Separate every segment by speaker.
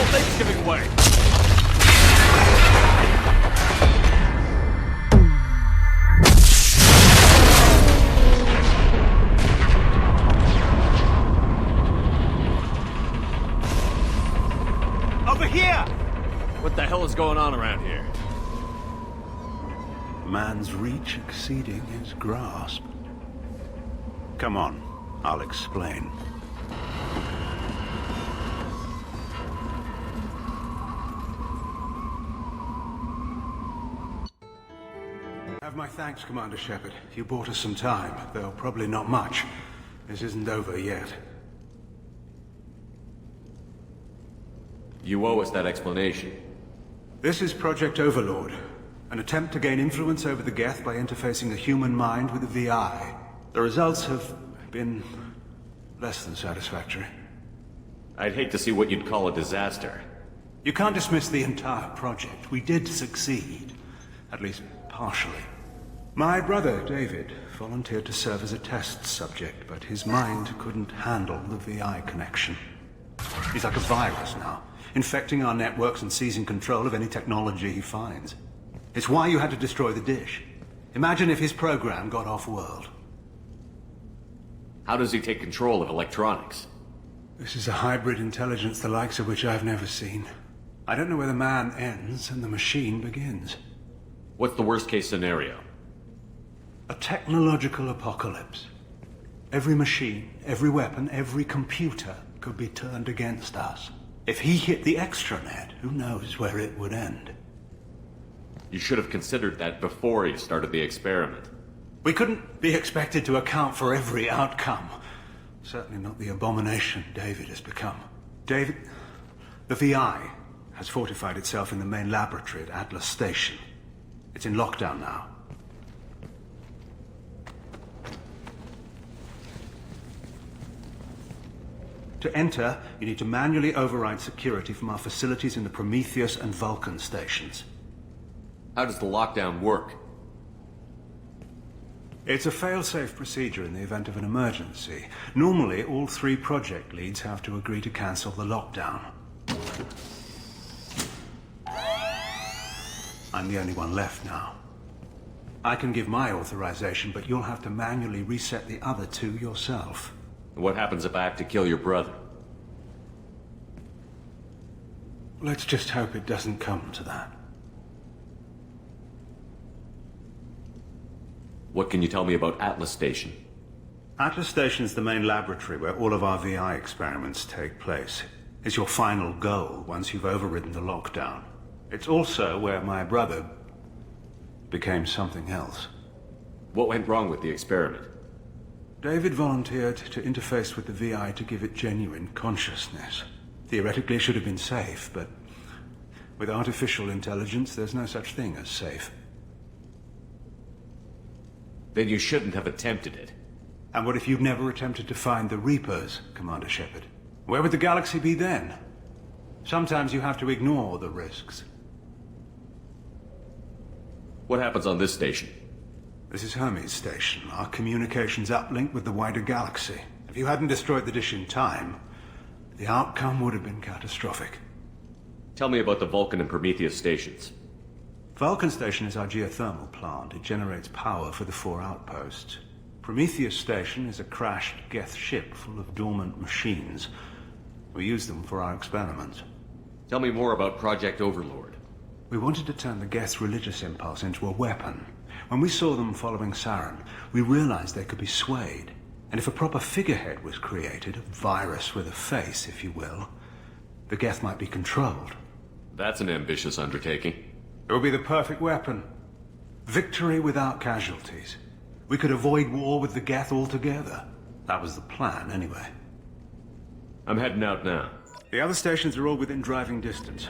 Speaker 1: whole thing's giving way. Over here! What the hell is going on around here?
Speaker 2: Man's reach exceeding his grasp. Come on, I'll explain. Have my thanks, Commander Shepard. You bought us some time, though probably not much. This isn't over yet.
Speaker 1: You owe us that explanation.
Speaker 2: This is Project Overlord. An attempt to gain influence over the Geth by interfacing the human mind with the VI. The results have been less than satisfactory.
Speaker 1: I'd hate to see what you'd call a disaster.
Speaker 2: You can't dismiss the entire project. We did succeed. At least partially. My brother, David, volunteered to serve as a test subject, but his mind couldn't handle the VI connection. He's like a virus now, infecting our networks and seizing control of any technology he finds. It's why you had to destroy the dish. Imagine if his program got off-world.
Speaker 1: How does he take control of electronics?
Speaker 2: This is a hybrid intelligence the likes of which I've never seen. I don't know where the man ends and the machine begins.
Speaker 1: What's the worst-case scenario?
Speaker 2: A technological apocalypse. Every machine, every weapon, every computer could be turned against us. If he hit the extranet, who knows where it would end?
Speaker 1: You should have considered that before you started the experiment.
Speaker 2: We couldn't be expected to account for every outcome. Certainly not the abomination David has become. David... The VI has fortified itself in the main laboratory at Atlas Station. It's in lockdown now. To enter, you need to manually override security from our facilities in the Prometheus and Vulcan stations.
Speaker 1: How does the lockdown work?
Speaker 2: It's a fail-safe procedure in the event of an emergency. Normally, all 3 project leads have to agree to cancel the lockdown. I'm the only one left now. I can give my authorization, but you'll have to manually reset the other 2 yourself.
Speaker 1: What happens if I have to kill your brother?
Speaker 2: Let's just hope it doesn't come to that.
Speaker 1: What can you tell me about Atlas Station?
Speaker 2: Atlas Station is the main laboratory where all of our VI experiments take place. It's your final goal once you've overridden the lockdown. It's also where my brother became something else.
Speaker 1: What went wrong with the experiment?
Speaker 2: David volunteered to interface with the VI to give it genuine consciousness. Theoretically, it should have been safe, but with artificial intelligence, there's no such thing as safe.
Speaker 1: Then you shouldn't have attempted it.
Speaker 2: And what if you'd never attempted to find the Reapers, Commander Shepard? Where would the galaxy be then? Sometimes you have to ignore the risks.
Speaker 1: What happens on this station?
Speaker 2: This is Hermes Station, our communications uplink with the wider galaxy. If you hadn't destroyed the dish in time, the outcome would have been catastrophic.
Speaker 1: Tell me about the Vulcan and Prometheus stations.
Speaker 2: Vulcan Station is our geothermal plant. It generates power for the 4 outposts. Prometheus Station is a crashed Geth ship full of dormant machines. We use them for our experiments.
Speaker 1: Tell me more about Project Overlord.
Speaker 2: We wanted to turn the Geth's religious impulse into a weapon. When we saw them following Saren, we realized they could be swayed. And if a proper figurehead was created, a virus with a face, if you will, the Geth might be controlled.
Speaker 1: That's an ambitious undertaking.
Speaker 2: It would be the perfect weapon. Victory without casualties. We could avoid war with the Geth altogether. That was the plan, anyway.
Speaker 1: I'm heading out now.
Speaker 2: The other stations are all within driving distance.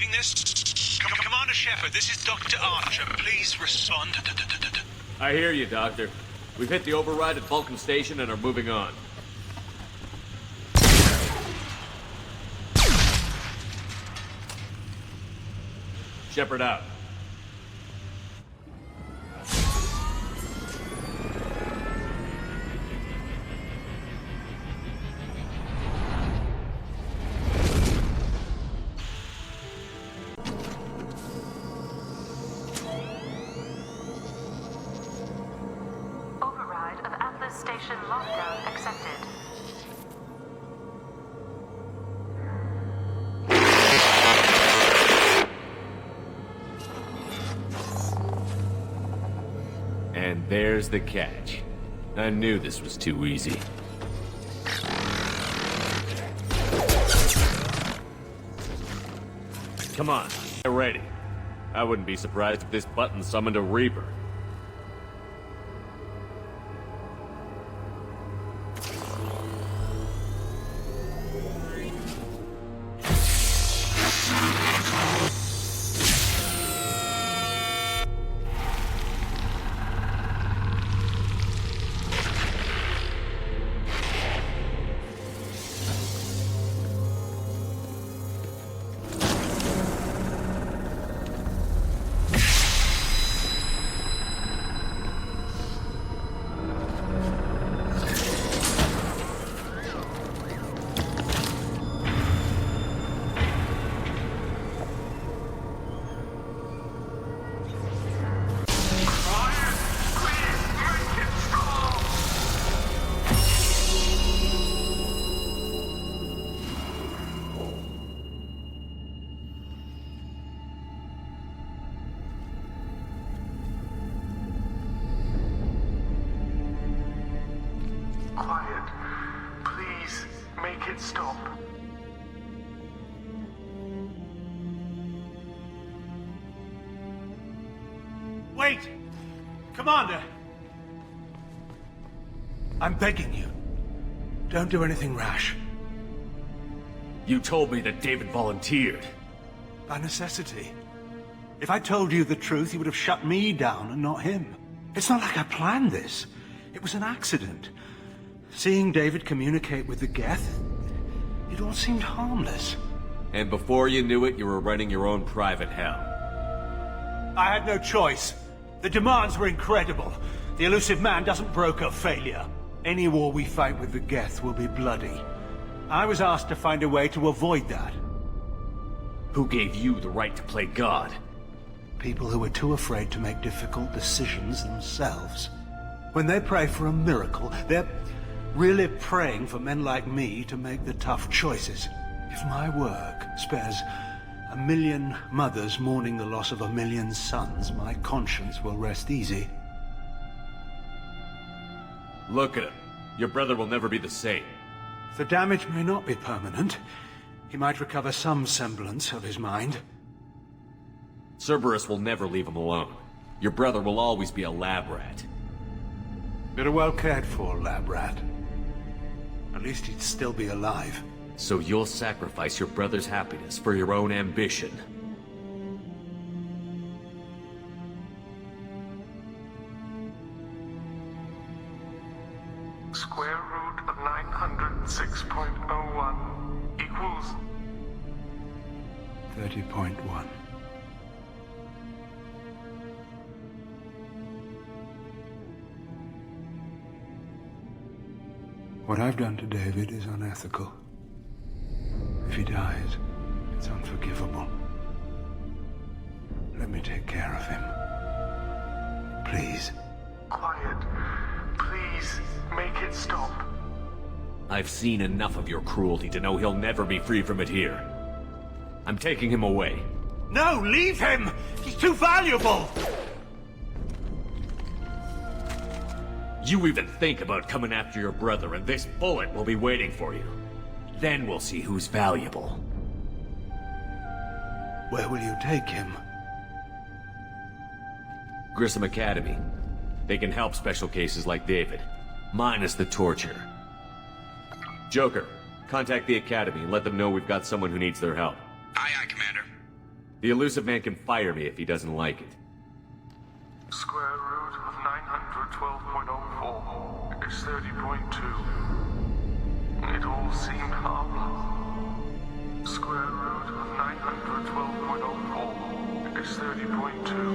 Speaker 2: receiving this? Commander Shepard, this is Dr. Archer. Please respond.
Speaker 1: I hear you, Doctor. We've hit the override at Vulcan Station and are moving on. Shepard out.
Speaker 3: Override of Atlas Station lockdown accepted.
Speaker 1: And there's the catch. I knew this was too easy. Come on, get ready. I wouldn't be surprised if this button summoned a Reaper.
Speaker 4: Quiet. Please, make it stop.
Speaker 2: Wait! Commander! I'm begging you. Don't do anything rash.
Speaker 1: You told me that David volunteered.
Speaker 2: By necessity. If I told you the truth, you would have shut me down and not him. It's not like I planned this. It was an accident. Seeing David communicate with the Geth, it all seemed harmless.
Speaker 1: And before you knew it, you were running your own private hell.
Speaker 2: I had no choice. The demands were incredible. The elusive man doesn't broker failure. Any war we fight with the Geth will be bloody. I was asked to find a way to avoid that.
Speaker 1: Who gave you the right to play God?
Speaker 2: People who are too afraid to make difficult decisions themselves. When they pray for a miracle, they're really praying for men like me to make the tough choices. If my work spares 1 million mothers mourning the loss of 1 million sons, my conscience will rest easy.
Speaker 1: Look at him. Your brother will never be the same.
Speaker 2: The damage may not be permanent. He might recover some semblance of his mind.
Speaker 1: Cerberus will never leave him alone. Your brother will always be a lab rat.
Speaker 2: You're a well-cared-for lab rat. At least he'd still be alive.
Speaker 1: So you'll sacrifice your brother's happiness for your own ambition.
Speaker 4: Square root of 906.01 equals
Speaker 2: 30.1. What I've done to David is unethical. If he dies, it's unforgivable. Let me take care of him. Please.
Speaker 4: quiet. Please, make it stop.
Speaker 1: I've seen enough of your cruelty to know he'll never be free from it here. I'm taking him away.
Speaker 2: No, leave him! He's too valuable!
Speaker 1: You even think about coming after your brother, and this bullet will be waiting for you. Then we'll see who's valuable.
Speaker 2: Where will you take him?
Speaker 1: Grissom Academy. They can help special cases like David, minus the torture. Joker, contact the Academy and let them know we've got someone who needs their help.
Speaker 5: Aye, aye, Commander.
Speaker 1: The elusive man can fire me if he doesn't like it.
Speaker 4: Square root of 912.04 is 30.2. It all seemed harmless. Square root of 912.04 is 30.2.